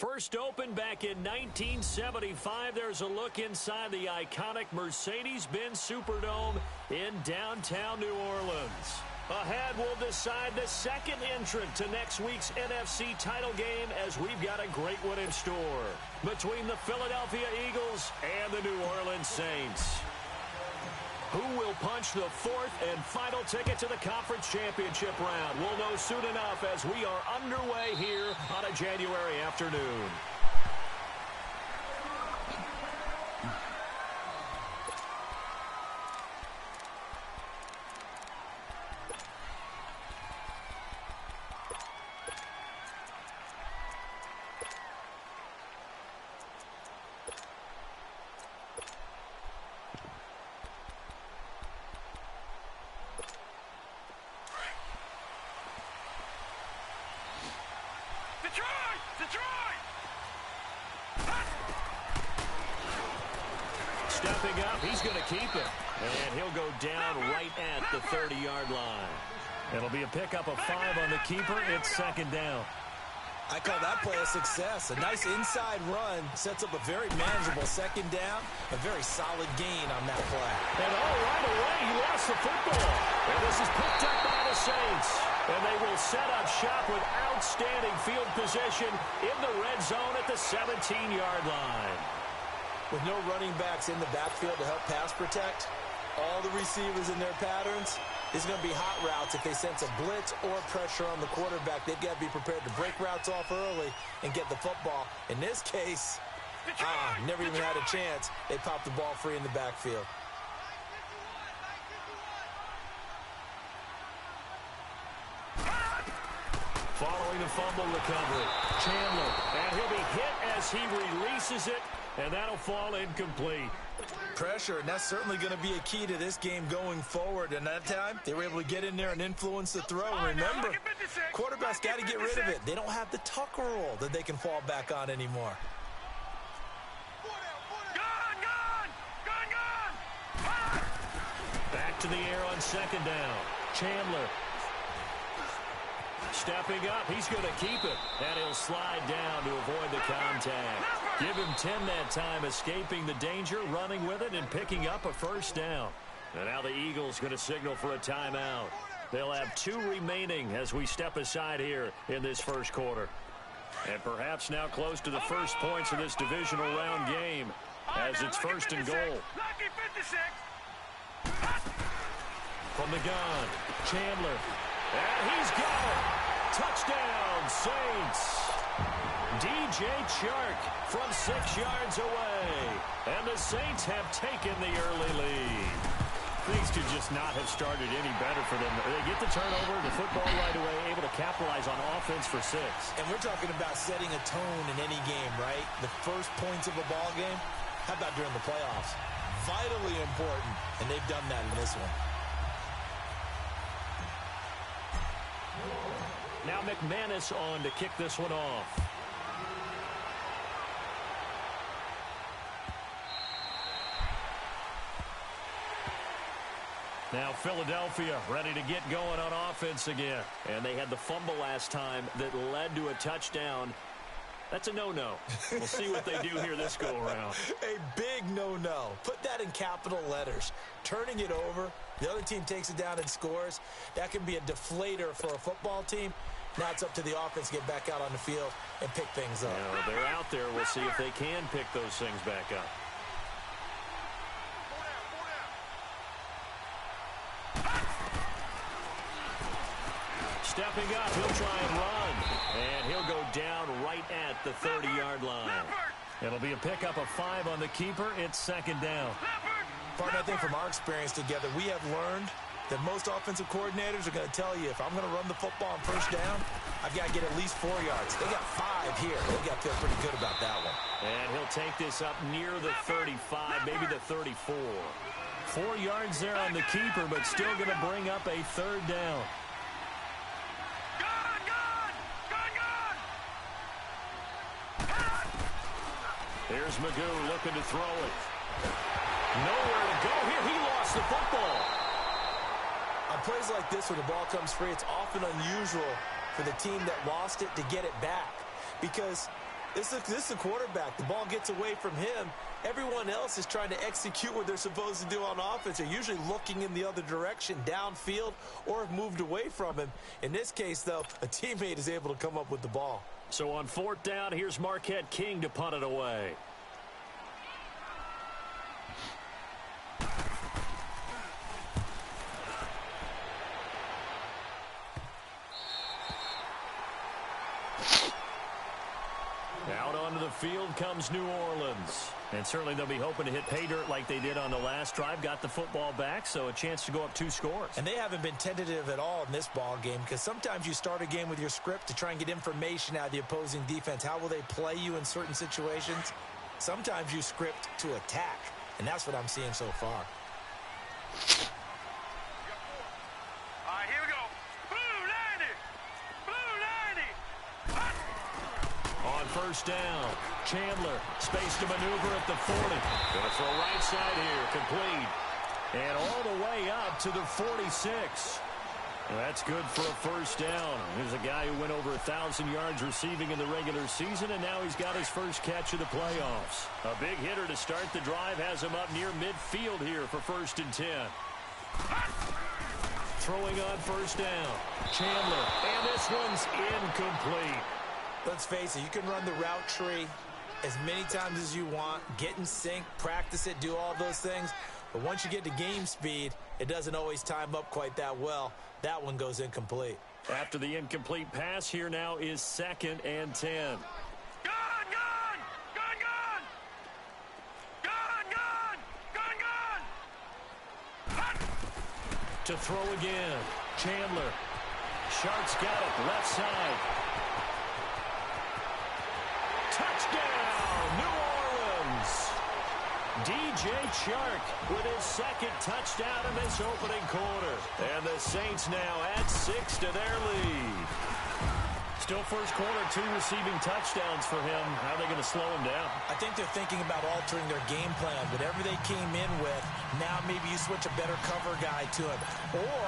First opened back in 1975, there's a look inside the iconic Mercedes-Benz Superdome in downtown New Orleans. Ahead, we'll decide the second entrant to next week's NFC title game as we've got a great one in store between the Philadelphia Eagles and the New Orleans Saints. Who will punch the fourth and final ticket to the conference championship round? We'll know soon enough as we are underway here on a January afternoon. Stepping up, he's going to keep it. And he'll go down right at the 30-yard line. It'll be a pickup of 5 on the keeper. It's second down. I call that play a success. A nice inside run sets up a very manageable second down. A very solid gain on that play. And right away, he lost the football. And this is picked up by the Saints. And they will set up shop with outstanding field position in the red zone at the 17-yard line. With no running backs in the backfield to help pass protect, all the receivers in their patterns, there's going to be hot routes. If they sense a blitz or pressure on the quarterback, they've got to be prepared to break routes off early and get the football. In this case, never even had a chance. They popped the ball free in the backfield. Following the fumble recovery, Chandler, and he'll be hit as he releases it, and that'll fall incomplete. Pressure, and that's certainly going to be a key to this game going forward. And that time, they were able to get in there and influence the throw. Remember, quarterbacks got to get rid of it. They don't have the Tucker rule that they can fall back on anymore. Back to the air on second down. Chandler. Stepping up, he's going to keep it, and he'll slide down to avoid the contact. Give him 10 that time, escaping the danger, running with it, and picking up a first down. And now the Eagles going to signal for a timeout. They'll have 2 remaining as we step aside here in this first quarter. And perhaps now close to the first points of this divisional round game as it's first and goal. From the gun, Chandler. And he's got it. Touchdown, Saints. DJ Chark from 6 yards away. And the Saints have taken the early lead. Things could just not have started any better for them. They get the turnover, the football right away, able to capitalize on offense for 6. And we're talking about setting a tone in any game, right? The first points of a ball game. How about during the playoffs? Vitally important, and they've done that in this one. Now McManus on to kick this one off. Now Philadelphia ready to get going on offense again. And they had the fumble last time that led to a touchdown. That's a no-no. We'll see what they do here this go-around. A big no-no. Put that in capital letters. Turning it over, the other team takes it down and scores. That can be a deflator for a football team. Now it's up to the offense to get back out on the field and pick things up. They're out there. We'll see if they can pick those things back up. Stepping up, he'll try and run. And he'll go down right at the 30-yard line. It'll be a pickup of 5 on the keeper. It's second down. Partner, I think from our experience together, we have learned that most offensive coordinators are going to tell you, if I'm going to run the football on first down, I've got to get at least 4 yards. They got 5 here. They got to feel pretty good about that one. And he'll take this up near the 35, maybe the 34. 4 yards there on the keeper, but still going to bring up a third down. Here's Magoo looking to throw it. Nowhere to go here. He lost the football. On plays like this, when the ball comes free, it's often unusual for the team that lost it to get it back. Because This is a quarterback. The ball gets away from him. Everyone else is trying to execute what they're supposed to do on offense. They're usually looking in the other direction, downfield, or have moved away from him. In this case, though, a teammate is able to come up with the ball. So on 4th down, here's Marquette King to punt it away. Out onto the field comes New Orleans. And certainly they'll be hoping to hit pay dirt like they did on the last drive. Got the football back, so a chance to go up 2 scores. And they haven't been tentative at all in this ball game, because sometimes you start a game with your script to try and get information out of the opposing defense. How will they play you in certain situations? Sometimes you script to attack, and that's what I'm seeing so far. First down. Chandler, space to maneuver at the 40. Going to throw right side here, complete. And all the way up to the 46. Well, that's good for a first down. Here's a guy who went over 1,000 yards receiving in the regular season, and now he's got his first catch of the playoffs. A big hitter to start the drive has him up near midfield here for 1st and 10. Throwing on first down. Chandler, and this one's incomplete. Let's face it, you can run the route tree as many times as you want, get in sync, practice it, do all those things. But once you get to game speed, it doesn't always time up quite that well. That one goes incomplete. After the incomplete pass, here now is 2nd and 10. To throw again. Chandler. Shark's got it, left side. Touchdown, New Orleans. DJ Chark with his 2nd touchdown in this opening quarter. And the Saints now add 6 to their lead. Still first quarter, 2 receiving touchdowns for him. How are they going to slow him down? I think they're thinking about altering their game plan. Whatever they came in with, now maybe you switch a better cover guy to him. Or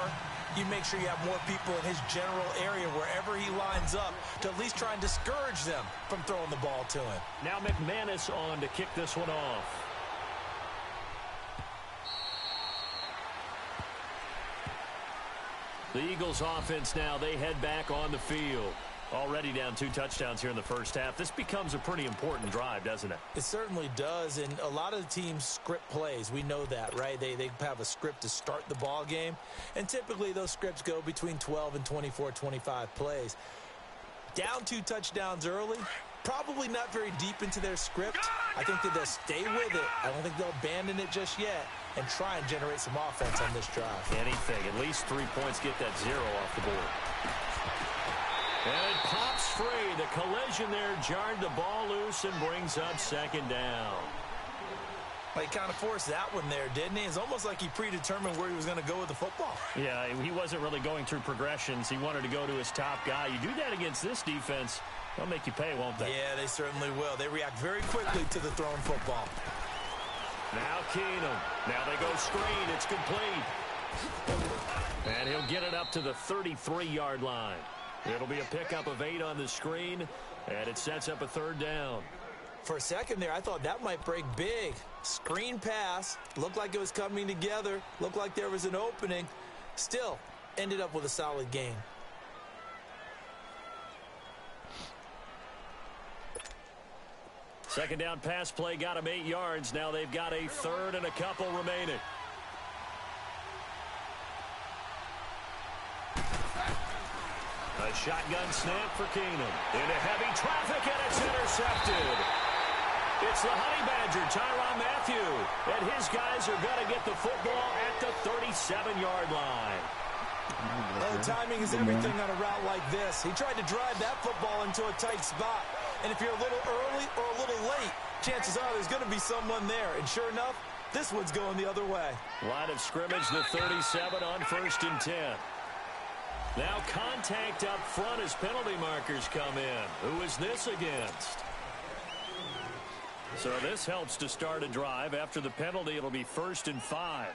you make sure you have more people in his general area wherever he lines up to at least try and discourage them from throwing the ball to him. Now McManus on to kick this one off. The Eagles offense now, they head back on the field. Already down 2 touchdowns here in the first half. This becomes a pretty important drive, doesn't it? It certainly does, and a lot of the teams script plays. We know that, right? They have a script to start the ball game, and typically those scripts go between 12 and 24, 25 plays. Down 2 touchdowns early, probably not very deep into their script. I think that they'll stay with it. I don't think they'll abandon it just yet and try and generate some offense on this drive. Anything, at least 3 points, get that 0 off the board. And it pops free. The collision there jarred the ball loose and brings up 2nd down. Well, he kind of forced that one there, didn't he? It's almost like he predetermined where he was going to go with the football. Yeah, he wasn't really going through progressions. He wanted to go to his top guy. You do that against this defense, they'll make you pay, won't they? Yeah, they certainly will. They react very quickly to the thrown football. Now Keenum. Now they go screen. It's complete. And he'll get it up to the 33-yard line. It'll be a pickup of 8 on the screen, and it sets up a 3rd down. For a second there, I thought that might break big. Screen pass, looked like it was coming together, looked like there was an opening. Still, ended up with a solid game. Second down pass play got him 8 yards. Now they've got a 3rd and a couple remaining. A shotgun snap for Keenum. Into heavy traffic, and it's intercepted. It's the Honey Badger, Tyrann Mathieu. And his guys are going to get the football at the 37-yard line. Oh, timing is everything on a route like this. He tried to drive that football into a tight spot. And if you're a little early or a little late, chances are there's going to be someone there. And sure enough, this one's going the other way. Line of scrimmage, the 37 on 1st and 10. Now contact up front as penalty markers come in. Who is this against? So this helps to start a drive. After the penalty, it'll be 1st and 5.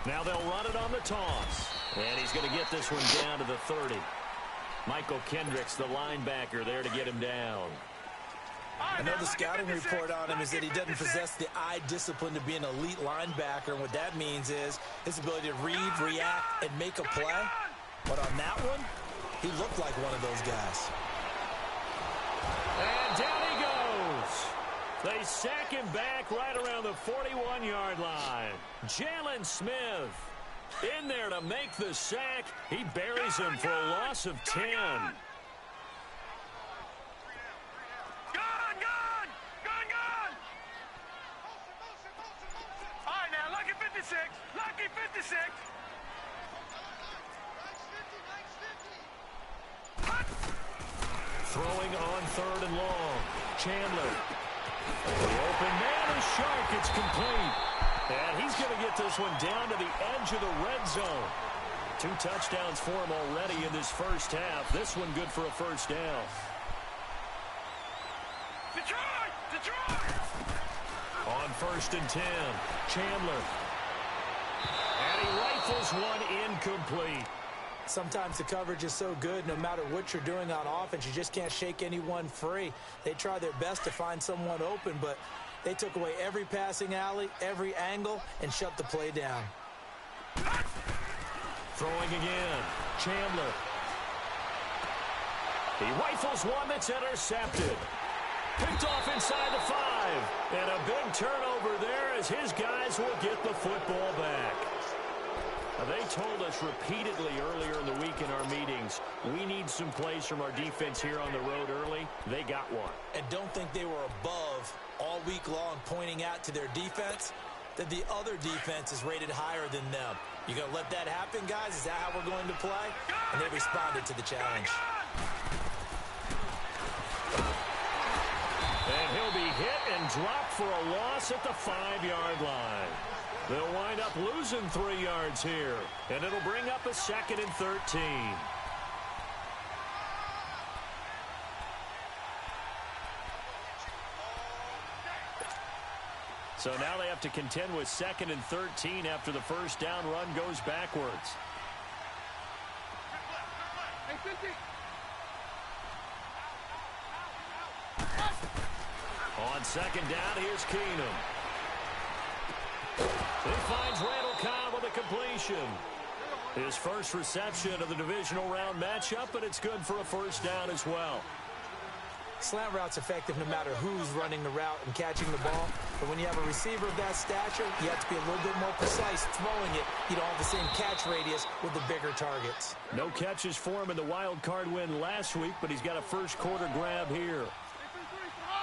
Now they'll run it on the toss. And he's going to get this one down to the 30. Michael Kendricks, the linebacker, there to get him down. I know the scouting report on him is that he doesn't possess the eye discipline to be an elite linebacker. And what that means is his ability to read, react, and make a play. But on that one, he looked like one of those guys. And down he goes. They sack him back right around the 41-yard line. Jalen Smith in there to make the sack. He buries him for a loss of 10. Lucky 56. Throwing on 3rd and long. Chandler. The open man is sharp. It's complete. And he's going to get this one down to the edge of the red zone. 2 touchdowns for him already in this first half. This one good for a first down. Detroit! On 1st and 10. Chandler. And he rifles one incomplete. Sometimes the coverage is so good, no matter what you're doing on offense, you just can't shake anyone free. They try their best to find someone open, but they took away every passing alley, every angle, and shut the play down. Throwing again. Chandler. He rifles one that's intercepted. Picked off inside the 5. And a big turnover there as his guys will get the football back. They told us repeatedly earlier in the week in our meetings, we need some plays from our defense here on the road early. They got one. And don't think they were above all week long pointing out to their defense that the other defense is rated higher than them. You going to let that happen, guys? Is that how we're going to play? And they responded to the challenge. And he'll be hit and dropped for a loss at the 5-yard line. They'll wind up losing 3 yards here, and it'll bring up a 2nd and 13. So now they have to contend with 2nd and 13 after the first down run goes backwards. On 2nd down, here's Keenum. He finds Randall Cobb with a completion. His first reception of the divisional round matchup, but it's good for a first down as well. Slant route's effective no matter who's running the route and catching the ball. But when you have a receiver of that stature, you have to be a little bit more precise throwing it. You don't have the same catch radius with the bigger targets. No catches for him in the wild card win last week, but he's got a first quarter grab here.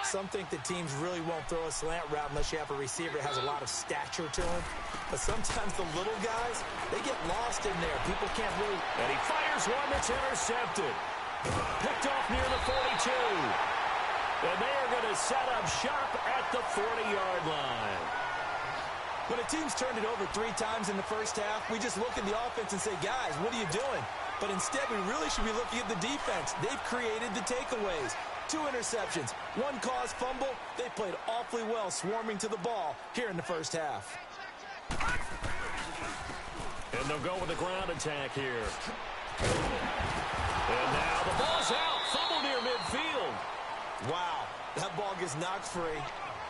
Some think that teams really won't throw a slant route unless you have a receiver that has a lot of stature to him. But sometimes the little guys, they get lost in there. People can't really... And he fires one that's intercepted. Picked off near the 42. And they are going to set up shop at the 40-yard line. When a team's turned it over 3 times in the first half, we just look at the offense and say, guys, what are you doing? But instead, we really should be looking at the defense. They've created the takeaways. 2 interceptions, 1 caused fumble. They played awfully well swarming to the ball here in the first half. And they'll go with the ground attack here. And now the ball's out. Fumble near midfield. Wow, that ball gets knocked free,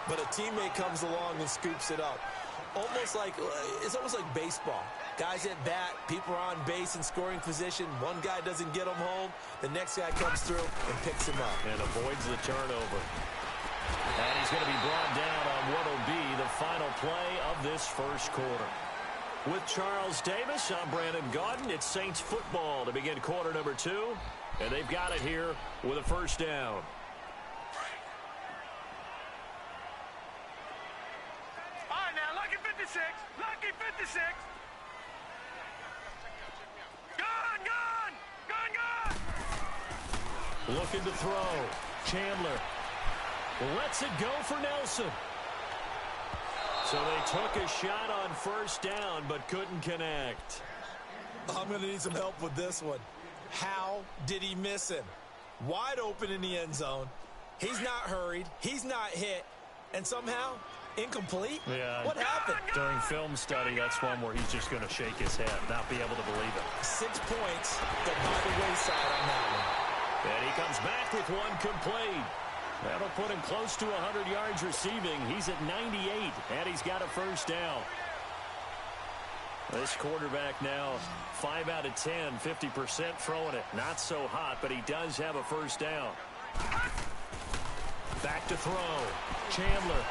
but a teammate comes along and scoops it up. It's almost like baseball. Guys at bat, people are on base in scoring position. One guy doesn't get him home. The next guy comes through and picks him up. And avoids the turnover. And he's going to be brought down on what will be the final play of this first quarter. With Charles Davis, I'm Brandon Gaudin. It's Saints football to begin quarter number 2. And they've got it here with a first down. All right, now, lucky 56. Lucky 56. Looking to throw. Chandler lets it go for Nelson. So they took a shot on first down, but couldn't connect. I'm going to need some help with this one. How did he miss him? Wide open in the end zone. He's not hurried. He's not hit. And somehow, Incomplete? Yeah. What happened? During film study, that's one where he's just going to shake his head, not be able to believe it. 6 points, but by the wayside on that one. And he comes back with one complete. That'll put him close to 100 yards receiving. He's at 98, and he's got a first down. This quarterback now 5 out of 10, 50% throwing it. Not so hot, but he does have a first down. Back to throw. Chandler.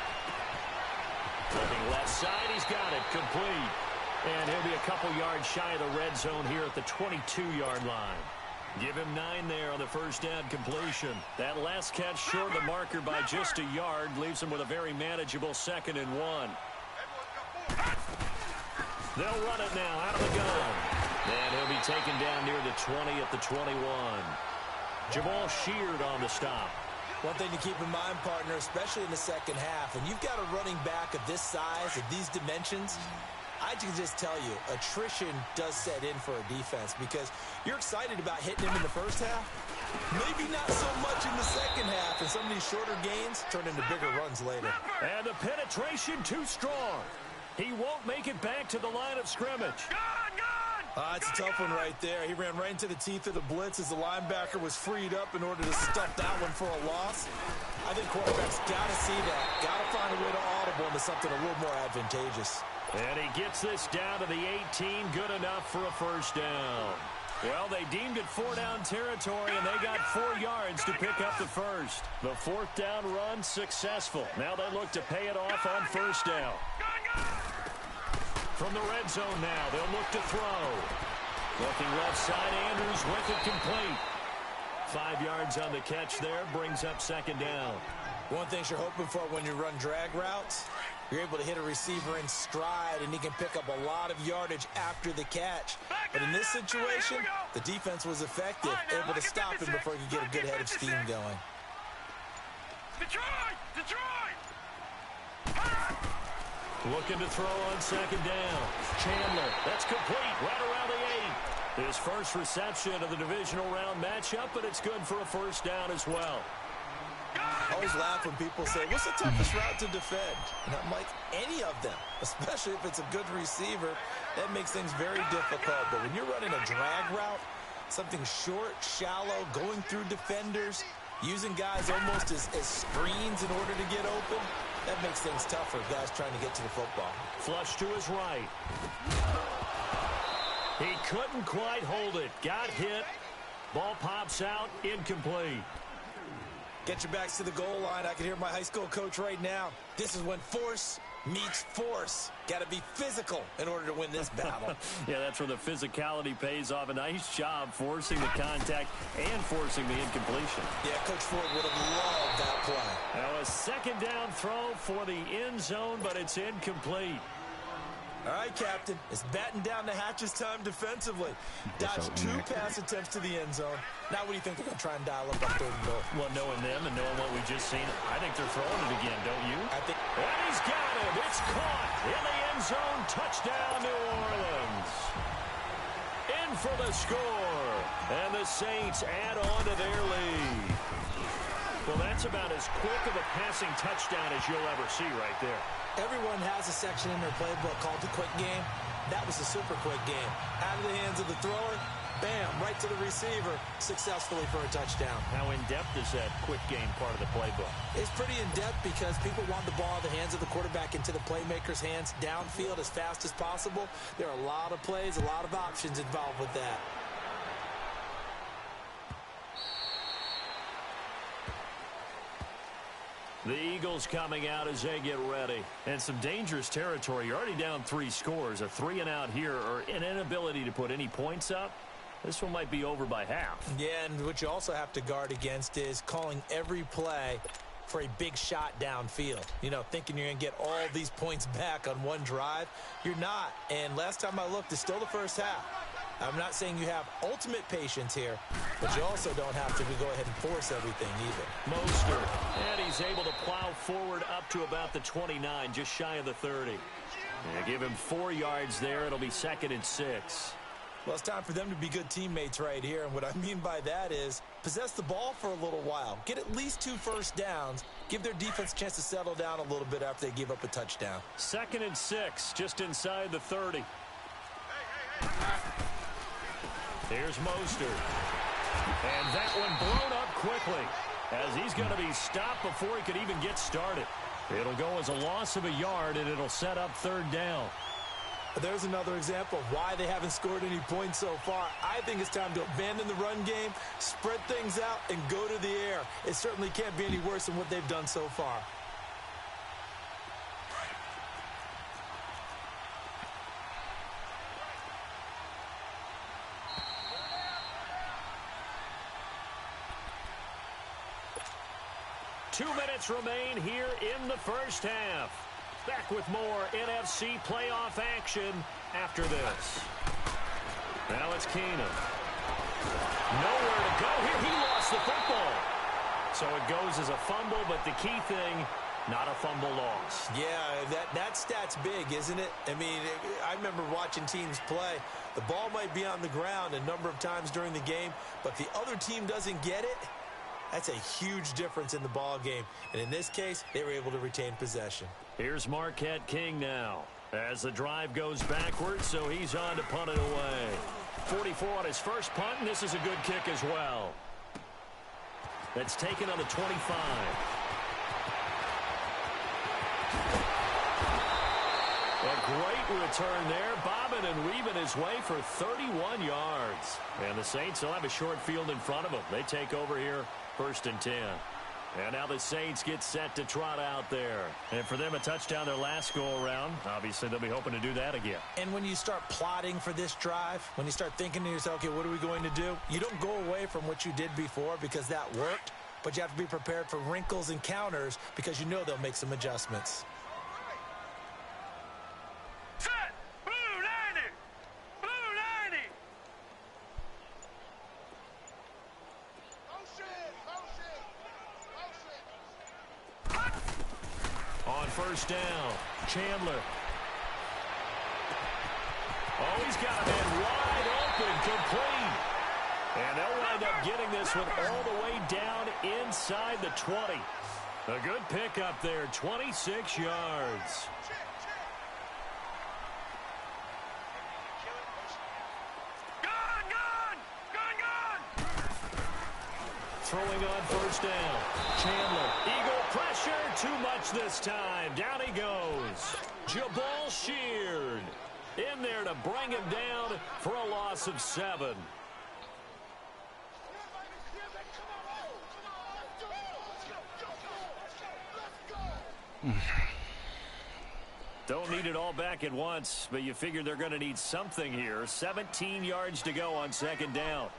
Looking left side, he's got it. Complete. And he'll be a couple yards shy of the red zone here at the 22-yard line. Give him 9 there on the first down completion. That last catch short of the marker by just a yard leaves him with a very manageable 2nd and 1. They'll run it now out of the gun. And he'll be taken down near the 20 at the 21. Jamal Sheard on the stop. One thing to keep in mind, partner, especially in the second half, and you've got a running back of this size, of these dimensions, I can just tell you, attrition does set in for a defense because you're excited about hitting him in the first half. Maybe not so much in the second half, and some of these shorter gains turn into bigger runs later. And the penetration too strong. He won't make it back to the line of scrimmage. It's a tough one right there. He ran right into the teeth of the blitz as the linebacker was freed up in order to stuff that one for a loss. I think quarterbacks got to see that. Got to find a way to audible into something a little more advantageous. And he gets this down to the 18. Good enough for a first down. Well, they deemed it 4-down territory, and they got 4 yards to pick up the first. The 4th down run successful. Now they look to pay it off on first down. From the red zone now, they'll look to throw. Looking left side, Andrews with it complete. 5 yards on the catch there, brings up 2nd down. One thing you're hoping for when you run drag routes, you're able to hit a receiver in stride, and he can pick up a lot of yardage after the catch. But in this situation, the defense was effective, able to stop him before he could get a good head of steam going. Detroit! Looking to throw on 2nd down. Chandler, that's complete, right around the 8. His first reception of the divisional round matchup, but it's good for a first down as well. I always laugh when people say, what's the toughest route to defend? And I'm like, any of them, especially if it's a good receiver. That makes things very difficult. But when you're running a drag route, something short, shallow, going through defenders, using guys almost as screens in order to get open, that makes things tough for guys trying to get to the football. Flush to his right. He couldn't quite hold it. Got hit. Ball pops out. Incomplete. Get your backs to the goal line. I can hear my high school coach right now. This is when force meets force. Got to be physical in order to win this battle. Yeah, that's where the physicality pays off. A nice job forcing the contact and forcing the incompletion. Yeah, Coach Ford would have loved that play. Now a 2nd down throw for the end zone, but it's incomplete. All right, Captain. It's batten down the hatches time defensively. Dodged 2 pass attempts to the end zone. Now what do you think they're going to try and dial up on 3rd and goal? Well, knowing them and knowing what we just seen, I think they're throwing it again, don't you? I think. And he's got it. It's caught in the end zone. Touchdown, New Orleans. In for the score. And the Saints add on to their lead. Well, that's about as quick of a passing touchdown as you'll ever see right there. Everyone has a section in their playbook called the quick game. That was a super quick game. Out of the hands of the thrower, bam, right to the receiver, successfully for a touchdown. How in-depth is that quick game part of the playbook? It's pretty in-depth because people want the ball in the hands of the quarterback into the playmaker's hands downfield as fast as possible. There are a lot of plays, a lot of options involved with that. The Eagles coming out as they get ready. And some dangerous territory. You're already down 3 scores. A 3-and-out here or an inability to put any points up. This one might be over by half. Yeah, and what you also have to guard against is calling every play for a big shot downfield. You know, thinking you're going to get all these points back on one drive. You're not. And last time I looked, it's still the first half. I'm not saying you have ultimate patience here, but you also don't have to go ahead and force everything either. Mostert, and he's able to plow forward up to about the 29, just shy of the 30. Yeah, give him 4 yards there. It'll be 2nd and 6. Well, it's time for them to be good teammates right here, and what I mean by that is possess the ball for a little while. Get at least 2 first downs. Give their defense a chance to settle down a little bit after they give up a touchdown. 2nd and 6, just inside the 30. Here's Mostert. And that one blown up quickly as he's going to be stopped before he could even get started. It'll go as a loss of a yard, and it'll set up 3rd down. There's another example of why they haven't scored any points so far. I think it's time to abandon the run game, spread things out, and go to the air. It certainly can't be any worse than what they've done so far. Two minutes remain here in the first half. Back with more NFC playoff action after this. Now it's Keenum. Nowhere to go here. He lost the football. So it goes as a fumble, but the key thing, not a fumble loss. Yeah, that stat's big, isn't it? I mean, I remember watching teams play. The ball might be on the ground a number of times during the game, but the other team doesn't get it. That's a huge difference in the ball game. And in this case, they were able to retain possession. Here's Marquette King now as the drive goes backwards, so he's on to punt it away. 44 on his first punt, and this is a good kick as well. That's taken on the 25. A great return there, bobbing and weaving his way for 31 yards. And the Saints will have a short field in front of them. They take over here, 1st and 10. And now the Saints get set to trot out there. And for them, a touchdown their last go-around. Obviously, they'll be hoping to do that again. And when you start plotting for this drive, when you start thinking to yourself, okay, what are we going to do? You don't go away from what you did before because that worked, but you have to be prepared for wrinkles and counters because you know they'll make some adjustments. Set! Blue 90! Blue 90! On 1st down, Chandler. Oh, he's got a man wide open, complete. And they'll wind up getting this one all the way down inside the 20. A good pickup there, 26 yards. Throwing on 1st down. Chandler. Eagle pressure. Too much this time. Down he goes. Jabal Sheard in there to bring him down for a loss of 7. Don't need it all back at once, but you figure they're going to need something here. 17 yards to go on 2nd down.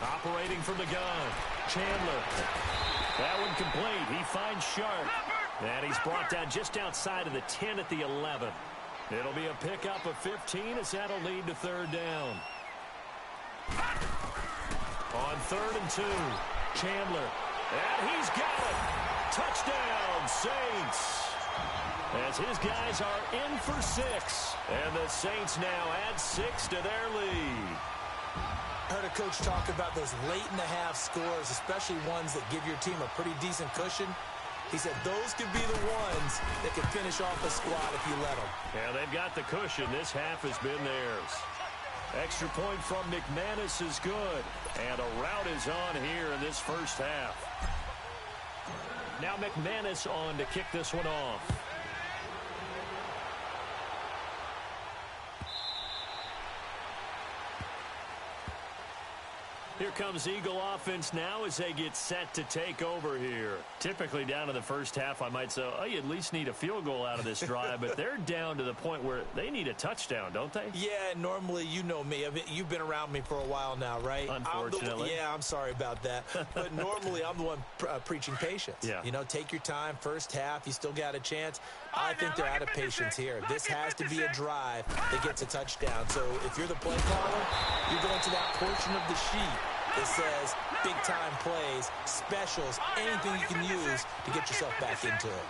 Operating from the gun. Chandler. That one complete. He finds Sharp. And he's brought down just outside of the 10 at the 11. It'll be a pickup of 15 as that'll lead to 3rd down. On 3rd and 2. Chandler. And he's got it. Touchdown, Saints. As his guys are in for 6. And the Saints now add 6 to their lead. I heard a coach talk about those late-in-the-half scores, especially ones that give your team a pretty decent cushion. He said those could be the ones that can finish off a squad if you let them. Yeah, they've got the cushion. This half has been theirs. Extra point from McManus is good. And a rout is on here in this first half. Now McManus on to kick this one off. Here comes Eagle offense now as they get set to take over here. Typically down in the first half, I might say, oh, you at least need a field goal out of this drive, but they're down to the point where they need a touchdown, don't they? Yeah, normally, you know me. I mean, you've been around me for a while now, right? Unfortunately. I'm sorry about that. But normally, I'm the one preaching patience. Yeah. You know, take your time. First half, you still got a chance. I think they're out of patience here. This has to be a drive that gets a touchdown. So if you're the play caller, you're going to that portion of the sheet that says big-time plays, specials, anything you can use to get yourself back into it.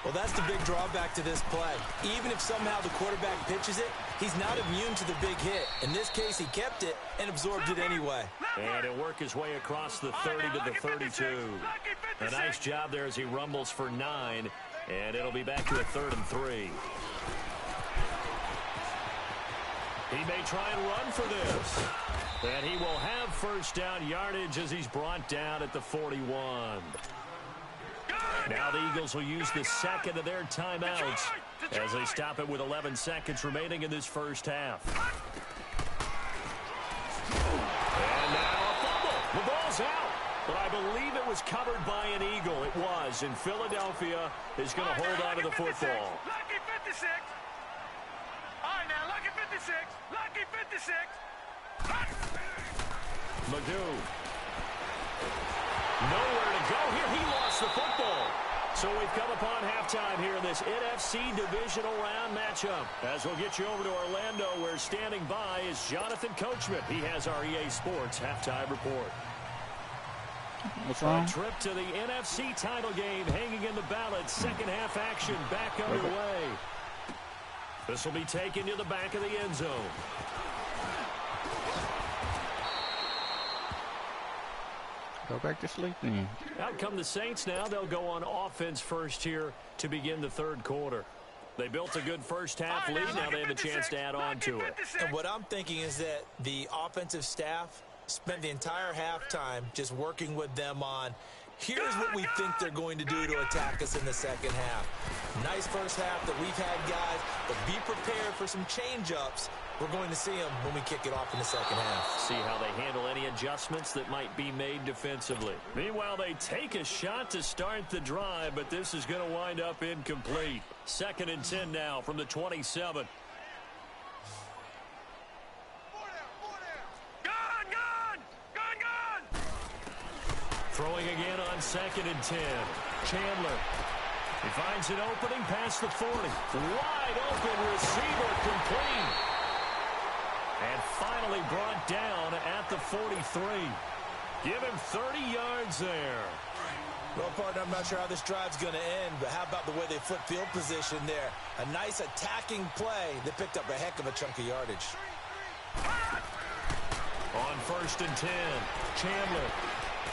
Well, that's the big drawback to this play. Even if somehow the quarterback pitches it, he's not immune to the big hit. In this case, he kept it and absorbed it anyway. And he'll work his way across the 30 to the 32. A nice job there as he rumbles for 9, and it'll be back to a 3rd and 3. He may try and run for this. And he will have first down yardage as he's brought down at the 41. Now the Eagles will use the second of their timeouts as they stop it with 11 seconds remaining in this first half. And now a fumble. The ball's out. But I believe it was covered by an Eagle. It was. And Philadelphia is going to hold on to the football. Lucky 56. All right, now, lucky 56. Lucky 56. Magoo. Nowhere to go here. He lost the football. So we've come upon halftime here in this NFC Divisional Round matchup. As we'll get you over to Orlando, where standing by is Jonathan Coachman. He has our EA Sports halftime report. What's wrong? A trip to the NFC title game hanging in the balance. Second half action back underway. This will be taken to the back of the end zone. Go back to sleep then. Out come the Saints now. They'll go on offense first here to begin the third quarter. They built a good first half lead. Now they have a chance to add on to it. And what I'm thinking is that the offensive staff spent the entire halftime just working with them on, here's what we think they're going to do to attack us in the second half. Nice first half that we've had, guys, but be prepared for some change-ups. We're going to see them when we kick it off in the second half. See how they handle any adjustments that might be made defensively. Meanwhile, they take a shot to start the drive, but this is going to wind up incomplete. 2nd and 10 now from the 27. Throwing again on 2nd and 10. Chandler. He finds an opening past the 40. Wide open receiver complete. And finally brought down at the 43. Give him 30 yards there. Well, partner, I'm not sure how this drive's going to end, but how about the way they flip field position there? A nice attacking play that picked up a heck of a chunk of yardage. On 1st and 10, Chandler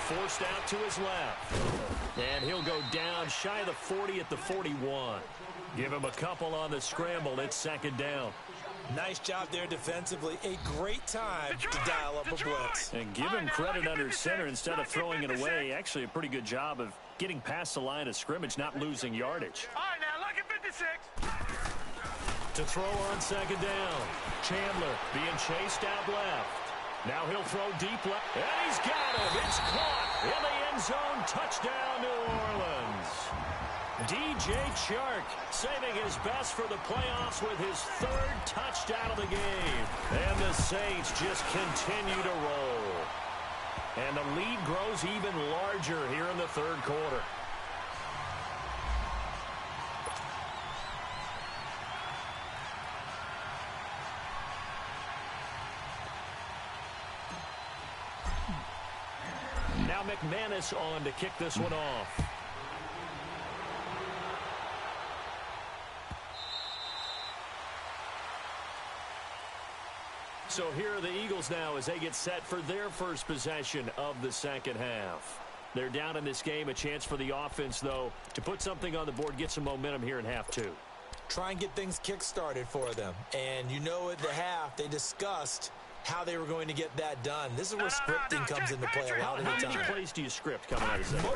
forced out to his left. And he'll go down shy of the 40 at the 41. Give him a couple on the scramble. It's 2nd down. Nice job there defensively. A great time to dial up a blitz. And give him credit under center instead of throwing it away. Actually a pretty good job of getting past the line of scrimmage, not losing yardage. All right, now, lucky 56. To throw on 2nd down. Chandler being chased out left. Now he'll throw deep left. And he's got him. It's caught in the end zone. Touchdown, New Orleans. DJ Chark saving his best for the playoffs with his 3rd touchdown of the game. And the Saints just continue to roll. And the lead grows even larger here in the 3rd quarter. Now McManus on to kick this one off. So here are the Eagles now as they get set for their first possession of the second half. They're down in this game. A chance for the offense, though, to put something on the board, get some momentum here in half 2. Try and get things kick-started for them. And you know at the half they discussed how they were going to get that done. This is where scripting comes into play a lot of the time. How many plays do you script coming out of second?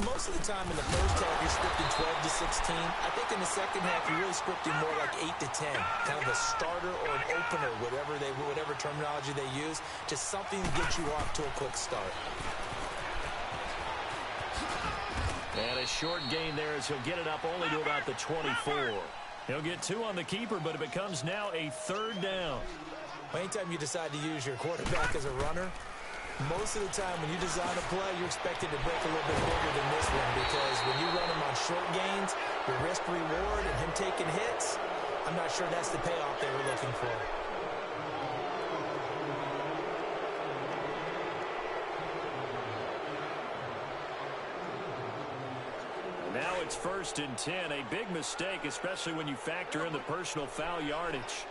Most of the time in the first half, you're scripting 12 to 16. I think in the second half, you're really scripting more like 8 to 10. Kind of a starter or an opener, whatever terminology they use. Just something to get you off to a quick start. And a short gain there as he'll get it up only to about the 24. He'll get 2 on the keeper, but it becomes now a 3rd down. Anytime you decide to use your quarterback as a runner, most of the time when you design a play, you're expected to break a little bit bigger than this one, because when you run him on short gains, your risk-reward and him taking hits, I'm not sure that's the payoff they were looking for. Now it's 1st and 10. A big mistake, especially when you factor in the personal foul yardage.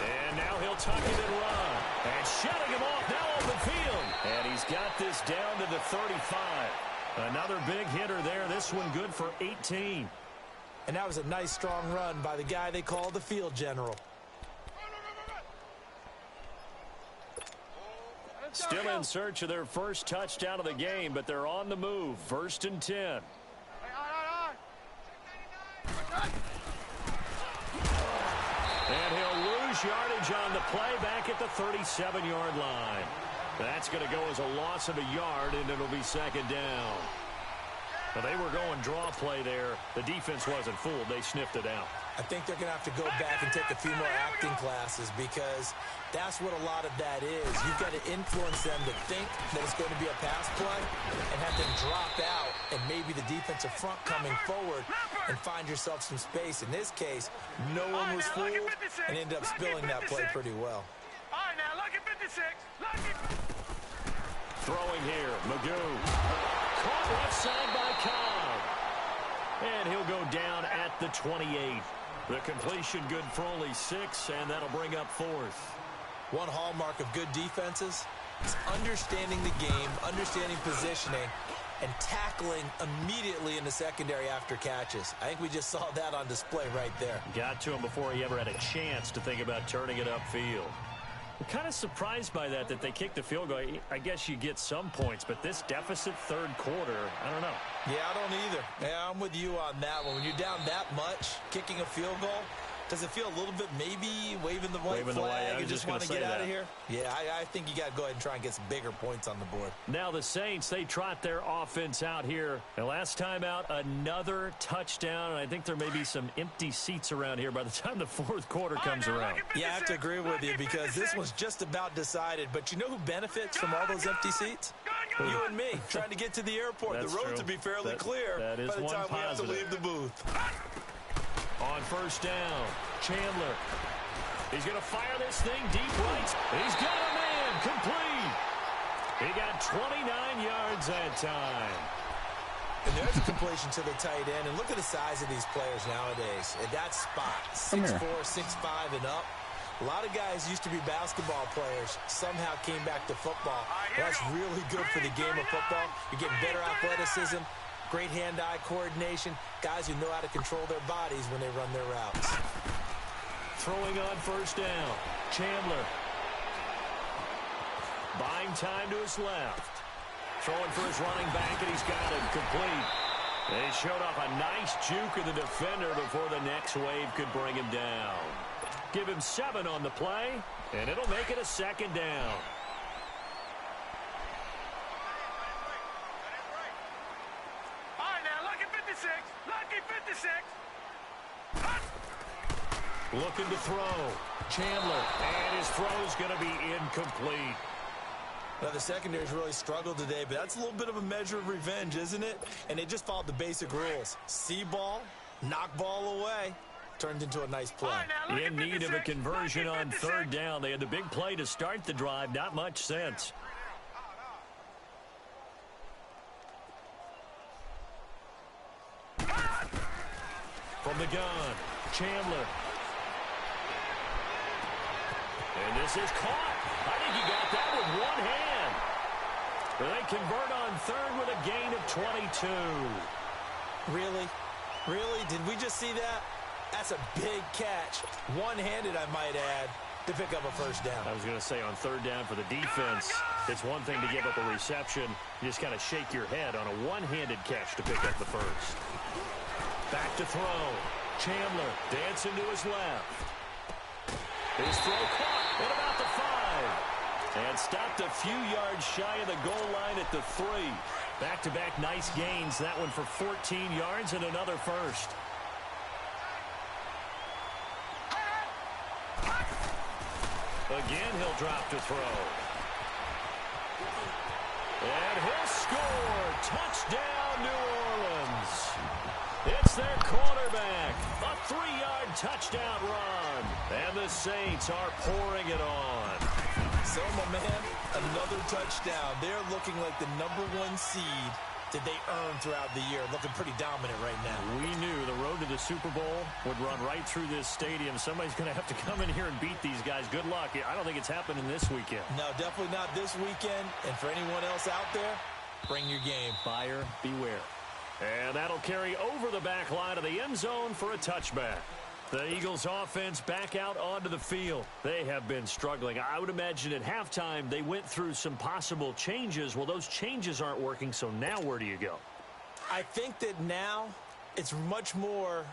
And now he'll tuck it and run. And shutting him off now open field. And he's got this down to the 35. Another big hitter there. This one good for 18. And that was a nice, strong run by the guy they call the field general. Still in search of their first touchdown of the game, but they're on the move. 1st and 10. And he'll lose yardage on the play back at the 37-yard line. That's going to go as a loss of a yard, and it'll be 2nd down. Now, they were going draw play there. The defense wasn't fooled. They sniffed it out. I think they're going to have to go back and take a few more acting classes because that's what a lot of that is. You've got to influence them to think that it's going to be a pass play and have them drop out and maybe the defensive front coming forward and find yourself some space. In this case, no one was fooled and ended up spilling that play pretty well. All right, now, look at 56. Throwing here, Magoo. Caught left side by Cobb. And he'll go down at the 28. The completion good for only 6, and that'll bring up 4th. One hallmark of good defenses is understanding the game, understanding positioning, and tackling immediately in the secondary after catches. I think we just saw that on display right there. Got to him before he ever had a chance to think about turning it upfield. I'm kind of surprised by that they kicked the field goal. I guess you get some points, but this deficit 3rd quarter, I don't know. Yeah, I don't either. Yeah, I'm with you on that one. When you're down that much, kicking a field goal, does it feel a little bit maybe waving the white flag and just want to get out of here? Yeah, I think you got to go ahead and try and get some bigger points on the board. Now the Saints, they trot their offense out here. And last time out, another touchdown. And I think there may be some empty seats around here by the time the 4th quarter comes around. Yeah, I have to agree with you because this was just about decided. But you know who benefits from all those empty seats? You and me, trying to get to the airport. That's the roads true. will be fairly clear that is by the one time we have to positive. leave the booth. On 1st down, Chandler. He's going to fire this thing deep right. He's got a man complete. He got 29 yards that time. And there's a completion to the tight end. And look at the size of these players nowadays. At that spot, 6'4", 6'5", and up. A lot of guys used to be basketball players, somehow came back to football. That's really good for the game of football. You're getting better athleticism, great hand-eye coordination, guys who know how to control their bodies when they run their routes. Throwing on 1st down, Chandler. Buying time to his left. Throwing for his running back, and he's got it complete. They showed off a nice juke of the defender before the next wave could bring him down. Give him 7 on the play, and it'll make it a 2nd down. All right, now, look at 56. Lucky 56. Looking to throw. Chandler, and his throw's going to be incomplete. Now, the secondary's really struggled today, but that's a little bit of a measure of revenge, isn't it? And they just followed the basic rules. See ball, knock ball away. Turned into a nice play. In need of a conversion on 3rd down. They had the big play to start the drive. Not much sense. From the gun, Chandler. And this is caught. I think he got that with one hand. They convert on 3rd with a gain of 22. Really? Really? Did we just see that? That's a big catch. One-handed, I might add, to pick up a 1st down. I was going to say on 3rd down for the defense, it's one thing to give up a reception. You just kind of shake your head on a one-handed catch to pick up the 1st. Back to throw. Chandler dancing to his left. His throw caught at about the 5. And stopped a few yards shy of the goal line at the 3. Back-to-back nice gains. That one for 14 yards and another 1st. Again, he'll drop to throw. And he'll score. Touchdown, New Orleans. It's their quarterback. A 3-yard touchdown run. And the Saints are pouring it on. So, my man, another touchdown. They're looking like the #1 seed that they earned throughout the year. Looking pretty dominant right now. We knew the road to the Super Bowl would run right through this stadium. Somebody's going to have to come in here and beat these guys. Good luck. I don't think it's happening this weekend. No, definitely not this weekend. And for anyone else out there, bring your game. Buyer beware. And that'll carry over the back line of the end zone for a touchback. The Eagles offense back out onto the field. They have been struggling. I would imagine at halftime they went through some possible changes. Well, those changes aren't working, so now where do you go? I think that now it's much more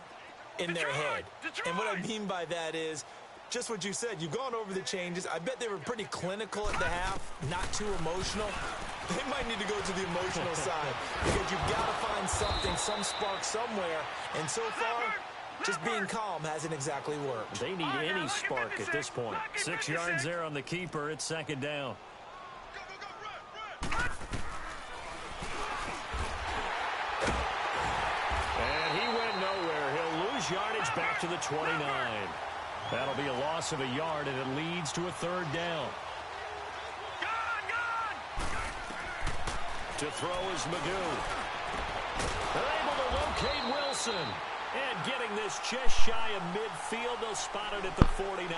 in their head. And what I mean by that is just what you said. You've gone over the changes. I bet they were pretty clinical at the half, not too emotional. They might need to go to the emotional side because you've got to find something, some spark somewhere. And so far, just being calm hasn't exactly worked. They need any spark at this point. 6 yards there on the keeper. It's second down. And he went nowhere. He'll lose yardage back to the 29. That'll be a loss of a yard, and it leads to a third down. To throw is Magoo. They're able to locate Wilson. And getting this just shy of midfield, they'll spot it at the 49.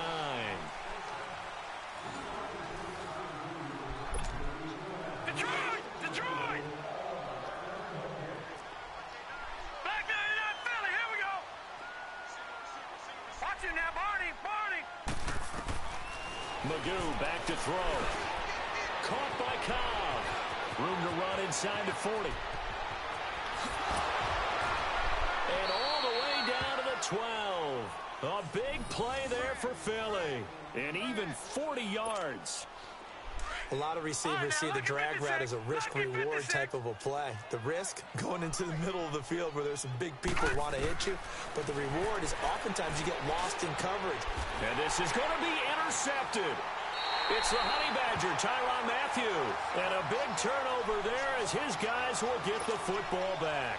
Detroit! Detroit! Back there in that Philly. Here we go. Watch it now, Barney. Barney. Magoo back to throw. Caught by Cobb. Room to run inside the 40. And all the way down to the 12. A big play there for Philly. And even 40 yards. A lot of receivers see the drag route as a risk-reward type of a play. The risk, going into the middle of the field where there's some big people who want to hit you. But the reward is oftentimes you get lost in coverage. And this is going to be intercepted. It's the Honey Badger, Tyrann Mathieu. And a big turnover there as his guys will get the football back.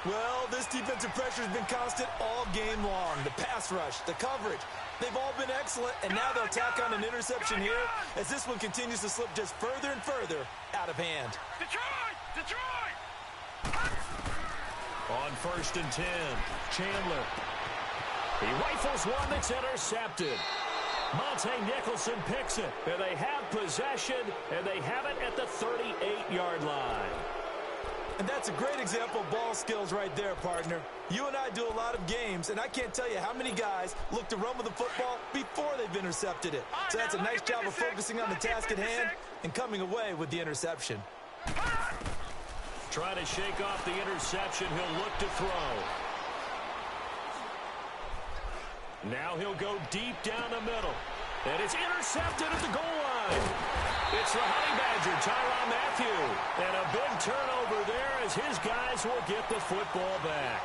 Well, this defensive pressure has been constant all game long. The pass rush, the coverage, they've all been excellent, and now they'll tack on an interception here as this one continues to slip just further and further out of hand. Detroit! Detroit! On 1st and 10, Chandler. He rifles one that's intercepted. Monte Nicholson picks it, and they have possession, and they have it at the 38-yard line. And that's a great example of ball skills right there, partner. You and I do a lot of games, and I can't tell you how many guys look to run with the football before they've intercepted it. So that's a nice job of focusing on the task at hand and coming away with the interception. Trying to shake off the interception. He'll look to throw. Now he'll go deep down the middle. And it's intercepted at the goal line. It's the Honey Badger, Tyrann Mathieu. And a big turnover there as his guys will get the football back.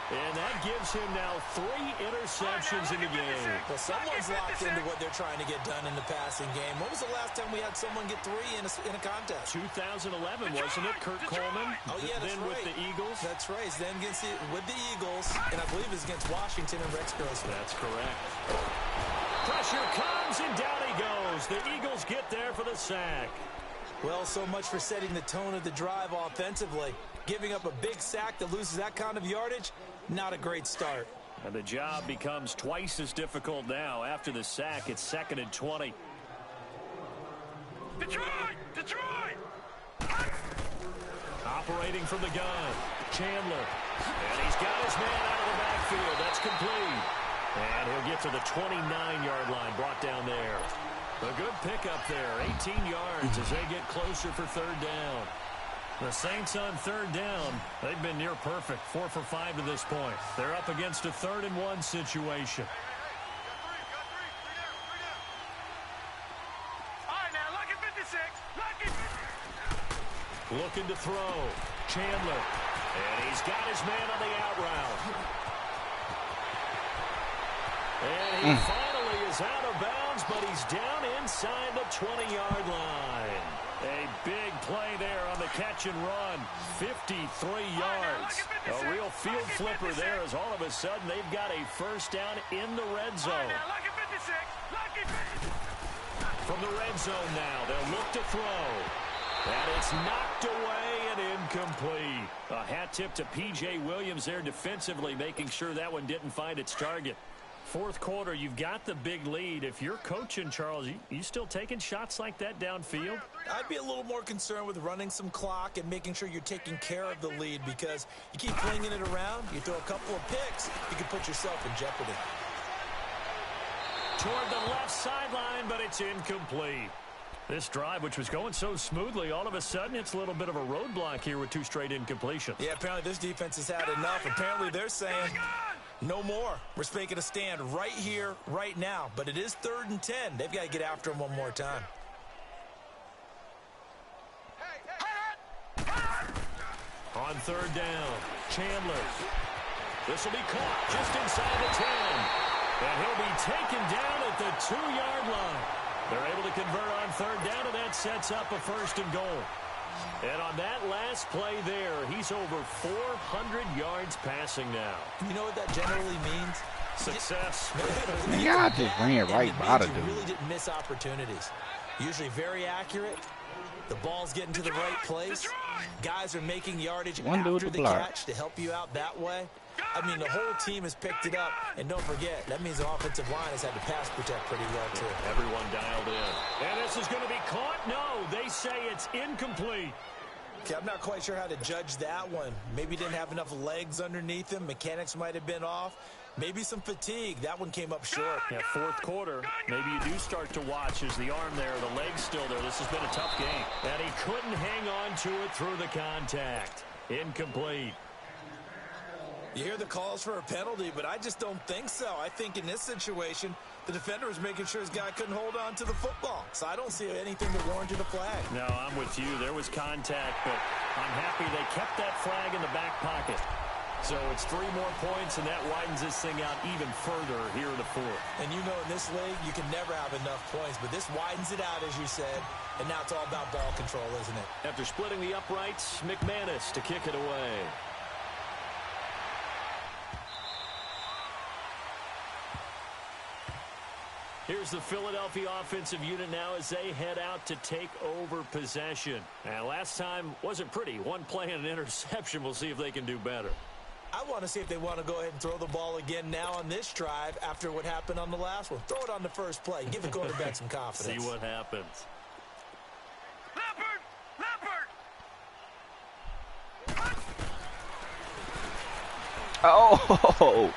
And that gives him now 3 interceptions in the game. Well, someone's locked into what they're trying to get done in the passing game. When was the last time we had someone get 3 in a contest? 2011, wasn't it? Kurt Coleman. Oh, yeah, that's then right. with the Eagles. That's right. Then with the Eagles, and I believe it's against Washington and Rex Grossman. That's correct. Pressure comes, and down he goes. The Eagles get there for the sack. Well, so much for setting the tone of the drive offensively. Giving up a big sack that loses that kind of yardage, not a great start. And the job becomes twice as difficult now. After the sack, it's 2nd and 20. Detroit! Detroit! Operating from the gun, Chandler. And he's got his man out of the backfield. That's complete. And he'll get to the 29-yard line, brought down there. A good pickup there, 18 yards as they get closer for 3rd down. The Saints on 3rd down, they've been near perfect, 4 for 5 to this point. They're up against a 3rd and 1 situation. All right, now, lucky 56. Lucky. Looking to throw, Chandler. And he's got his man on the out route. And he finally is out of bounds, but he's down inside the 20-yard line. A big play there on the catch and run. 53 yards. A real field flipper there as all of a sudden they've got a 1st down in the red zone. All right, now, lucky 56. Lucky 56. From the red zone now, they'll look to throw. And it's knocked away and incomplete. A hat tip to P.J. Williams there defensively, making sure that one didn't find its target. Fourth quarter, you've got the big lead. If you're coaching, Charles, you still taking shots like that downfield? I'd be a little more concerned with running some clock and making sure you're taking care of the lead, because you keep flinging it around, you throw a couple of picks, you can put yourself in jeopardy. Toward the left sideline, but it's incomplete. This drive, which was going so smoothly, all of a sudden it's a little bit of a roadblock here with 2 straight incompletions. Yeah, apparently this defense has had enough. Apparently they're saying no more. We're making a stand right here, right now. But it is 3rd and 10. They've got to get after him one more time. On 3rd down, Chandler. This will be caught just inside the 10. And he'll be taken down at the 2-yard line. They're able to convert on 3rd down, and that sets up a 1st and goal. And on that last play there, he's over 400 yards passing now. You know what that generally means? Success. Yeah, I just ran right by the dude. Really didn't miss opportunities. Usually very accurate. The ball's getting to the right place. Guys are making yardage after the catch to help you out that way. I mean, the whole team has picked it up. And don't forget, that means the offensive line has had to pass protect pretty well, too. Everyone dialed in. And this is going to be caught? No, they say it's incomplete. Okay, I'm not quite sure how to judge that one. Maybe didn't have enough legs underneath him. Mechanics might have been off. Maybe some fatigue. That one came up short. Yeah, 4th quarter. Maybe you do start to watch as the arm there, the leg's still there. This has been a tough game. And he couldn't hang on to it through the contact. Incomplete. You hear the calls for a penalty, but I just don't think so. I think in this situation, the defender was making sure his guy couldn't hold on to the football. So I don't see anything that warranted a flag. No, I'm with you. There was contact, but I'm happy they kept that flag in the back pocket. So it's 3 more points, and that widens this thing out even further here in the 4th. And you know in this league, you can never have enough points, but this widens it out, as you said, and now it's all about ball control, isn't it? After splitting the uprights, McManus to kick it away. Here's the Philadelphia offensive unit now as they head out to take over possession. And last time wasn't pretty. 1 play and an interception. We'll see if they can do better. I want to see if they want to go ahead and throw the ball again now on this drive after what happened on the last one. Throw it on the first play. Give the quarterback some confidence. See what happens. Oh!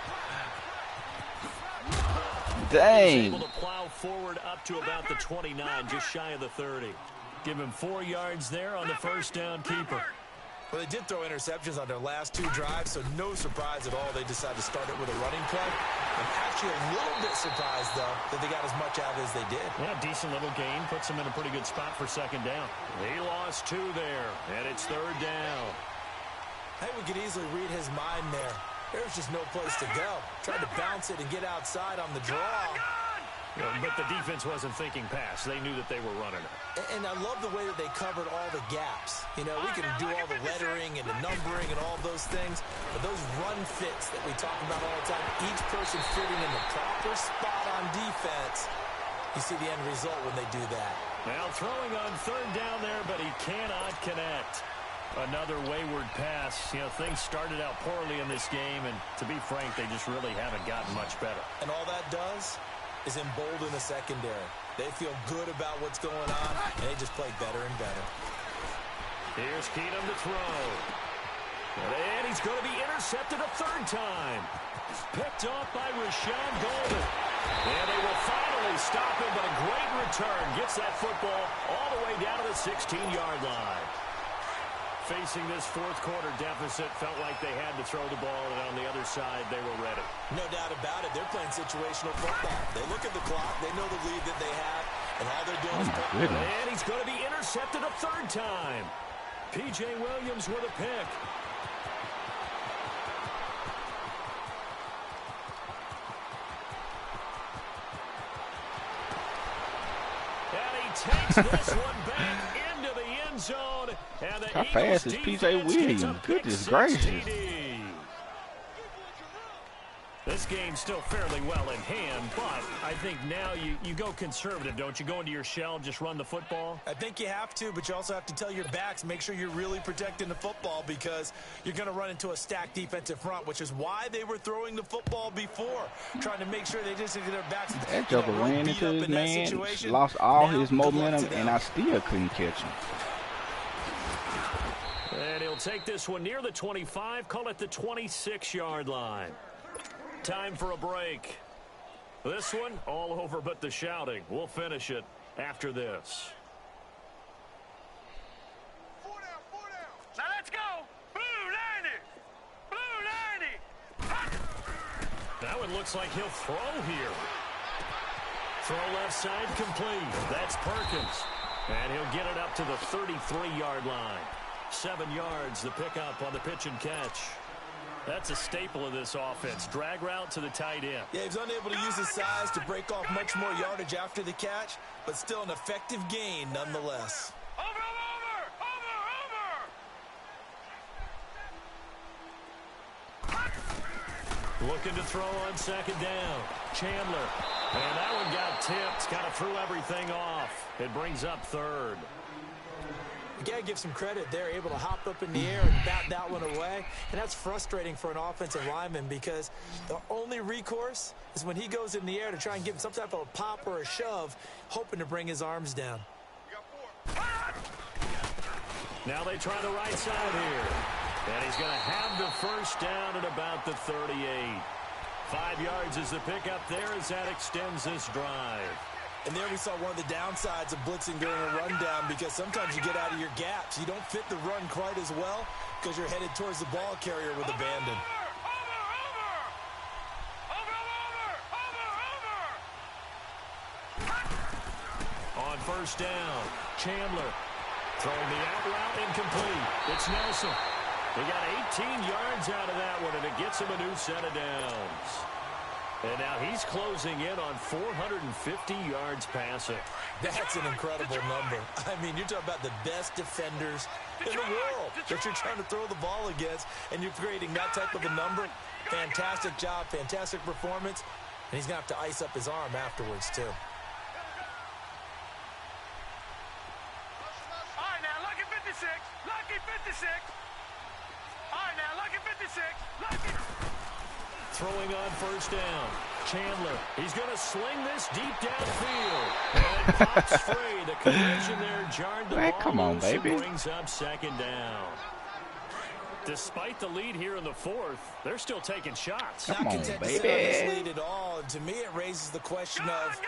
Dang. Able to plow forward up to about the 29, just shy of the 30. Give him 4 yards there on the first down keeper. Well, they did throw interceptions on their last 2 drives, so no surprise at all they decided to start it with a running play. I'm actually a little bit surprised, though, that they got as much out as they did. Yeah, decent little gain. Puts them in a pretty good spot for 2nd down. They lost 2 there, and it's 3rd down. I think we could easily read his mind there. There's just no place to go. Tried to bounce it and get outside on the draw. Yeah, but the defense wasn't thinking pass. They knew that they were running it. And I love the way that they covered all the gaps. You know, we can do all the lettering and the numbering and all those things, but those run fits that we talk about all the time, each person fitting in the proper spot on defense, you see the end result when they do that. Now throwing on 3rd down there, but he cannot connect. Another wayward pass. You know, things started out poorly in this game, and to be frank, they just really haven't gotten much better. And all that does is embolden the secondary. They feel good about what's going on, and they just play better and better. Here's Keenum to throw. And he's going to be intercepted a 3rd time. Picked off by Rashawn Golden. And they will finally stop him, but a great return. Gets that football all the way down to the 16-yard line. Facing this 4th quarter deficit, felt like they had to throw the ball, and on the other side, they were ready. No doubt about it. They're playing situational football. They look at the clock. They know the lead that they have, and all they're doing is putting. And he's going to be intercepted a 3rd time. P.J. Williams with a pick. And he takes this one back into the end zone. And the How fast is P.J. Williams? Goodness gracious. This game's still fairly well in hand, but I I think now you go conservative, don't you? Go into your shell, just run the football? I think you have to, but you also have to tell your backs, make sure you're really protecting the football because you're going to run into a stacked defensive front, which is why they were throwing the football before, trying to make sure they just get their backs. That joker ran into his man, lost all his momentum, and I still couldn't catch him. And he'll take this one near the 25, call it the 26-yard line. Time for a break. This one, all over but the shouting. We'll finish it after this. Four down. Now let's go. Blue 90. Blue 90. Now it looks like he'll throw here. Throw left side complete. That's Perkins. And he'll get it up to the 33-yard line. 7 yards, the pickup on the pitch and catch. That's a staple of this offense. Drag route to the tight end. Yeah, he's unable to use his size to break off much more yardage after the catch, but still an effective gain nonetheless. Over. Looking to throw on second down. Chandler. And that one got tipped. Kind of threw everything off. It brings up third. You got to give some credit. They're able to hop up in the air and bat that one away. And that's frustrating for an offensive lineman because the only recourse is when he goes in the air to try and give some type of a pop or a shove, hoping to bring his arms down. Now they try the right side here. And he's going to have the first down at about the 38. 5 yards is the pickup there as that extends this drive. And there we saw one of the downsides of blitzing during a rundown because sometimes you get out of your gaps. You don't fit the run quite as well because you're headed towards the ball carrier with abandon. On first down, Chandler throwing the out route incomplete. It's Nelson. He got 18 yards out of that one, and it gets him a new set of downs. And now he's closing in on 450 yards passing. That's an incredible number. I mean, you're talking about the best defenders in the world that you're trying to throw the ball against, and you're creating that type of a number. Fantastic job, fantastic performance, and he's going to have to ice up his arm afterwards, too. All right, now, lucky 56. Lucky 56. All right, now, lucky 56. Lucky. Throwing on first down. Chandler, he's going to sling this deep downfield. And it pops free. The collision there jarred the ball. Come on, baby. Brings up second down. Despite the lead here in the fourth, they're still taking shots. Come on, baby. Not content to sit on this lead at all. And to me, it raises the question of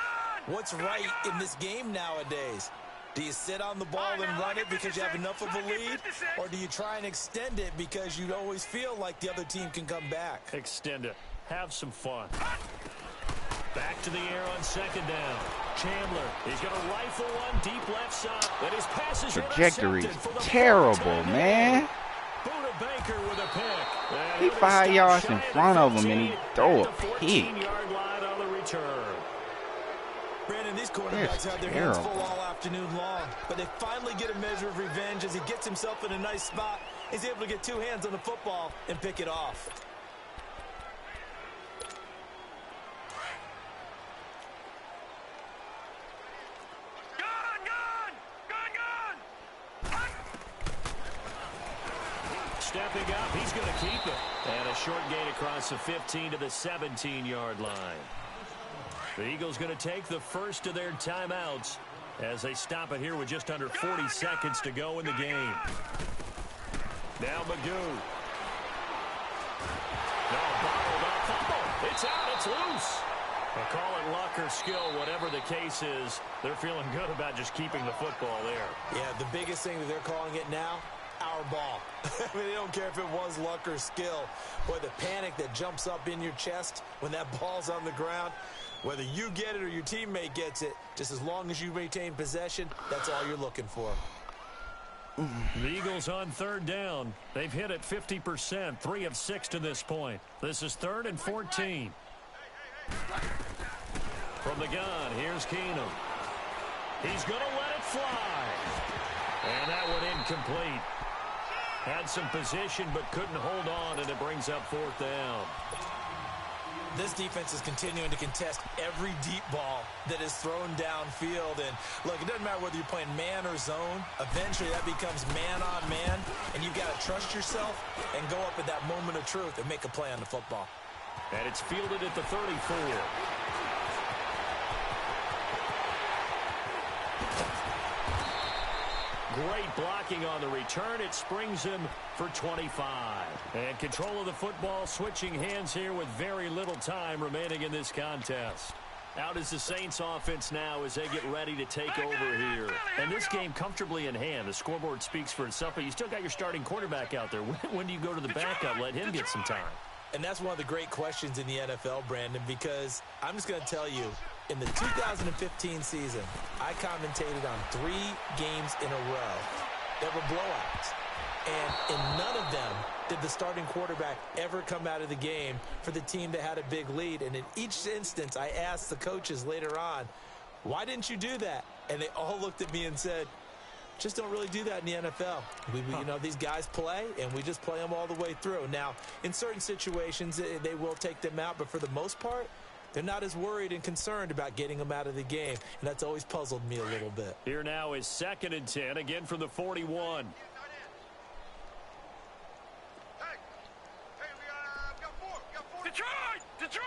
what's right in this game nowadays. Do you sit on the ball and run it because you have enough of a lead? Or do you try and extend it because you always feel like the other team can come back? Extend it. Have some fun. Back to the air on second down. Chandler, he's going to rifle one deep left side. And his pass is trajectory terrible, man. Buda Baker with a pick. He 5 yards in front of him, and he throw a pick. 14-yard line on the return. Brandon, these quarterbacks have their hands full all afternoon long, but they finally get a measure of revenge as he gets himself in a nice spot. He's able to get two hands on the football and pick it off. Stepping up, he's going to keep it. And a short gain across the 15 to the 17-yard line. The Eagles going to take the first of their timeouts as they stop it here with just under 40 seconds to go in the game. Now Magoo. Now bottled up. Fumble. It's out. It's loose. I'll call it luck or skill, whatever the case is. They're feeling good about just keeping the football there. Yeah, the biggest thing that they're calling it now, our ball. I mean, they don't care if it was luck or skill. Boy, the panic that jumps up in your chest when that ball's on the ground, whether you get it or your teammate gets it, just as long as you maintain possession, that's all you're looking for. The Eagles on third down. They've hit it 50%, 3 of 6 to this point. This is 3rd and 14. From the gun, here's Keenum. He's going to let it fly. And that one incomplete. Had some position but couldn't hold on, and it brings up 4th down. This defense is continuing to contest every deep ball that is thrown downfield. And, look, it doesn't matter whether you're playing man or zone. Eventually, that becomes man-on-man, and you've got to trust yourself and go up at that moment of truth and make a play on the football. And it's fielded at the 34. Great blocking on the return. It springs him for 25. And control of the football, switching hands here with very little time remaining in this contest. Out is the Saints offense now as they get ready to take over here. And this game comfortably in hand. The scoreboard speaks for itself, but you still got your starting quarterback out there. When do you go to the backup? Let him get some time. And that's one of the great questions in the NFL, Brandon, because I'm just going to tell you, in the 2015 season, I commentated on 3 games in a row that were blowouts. And in none of them did the starting quarterback ever come out of the game for the team that had a big lead. And in each instance, I asked the coaches later on, why didn't you do that? And they all looked at me and said, just don't really do that in the NFL. You know, these guys play, and we just play them all the way through. Now, in certain situations, they will take them out, but for the most part, they're not as worried and concerned about getting them out of the game, and that's always puzzled me a little bit. Here now is 2nd and 10, again from the 41. Detroit!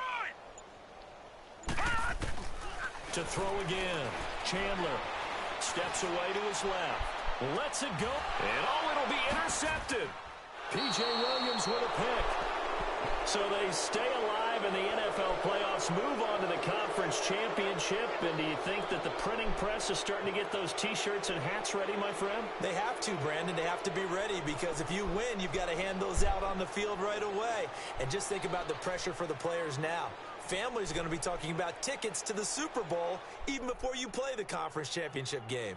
To throw again. Chandler steps away to his left. Lets it go. And it'll be intercepted. P.J. Williams with a pick. So they stay alive in the NFL playoffs, move on to the conference championship. And do you think that the printing press is starting to get those T-shirts and hats ready, my friend? They have to, Brandon. They have to be ready because if you win, you've got to hand those out on the field right away. And just think about the pressure for the players now. Families are going to be talking about tickets to the Super Bowl even before you play the conference championship game.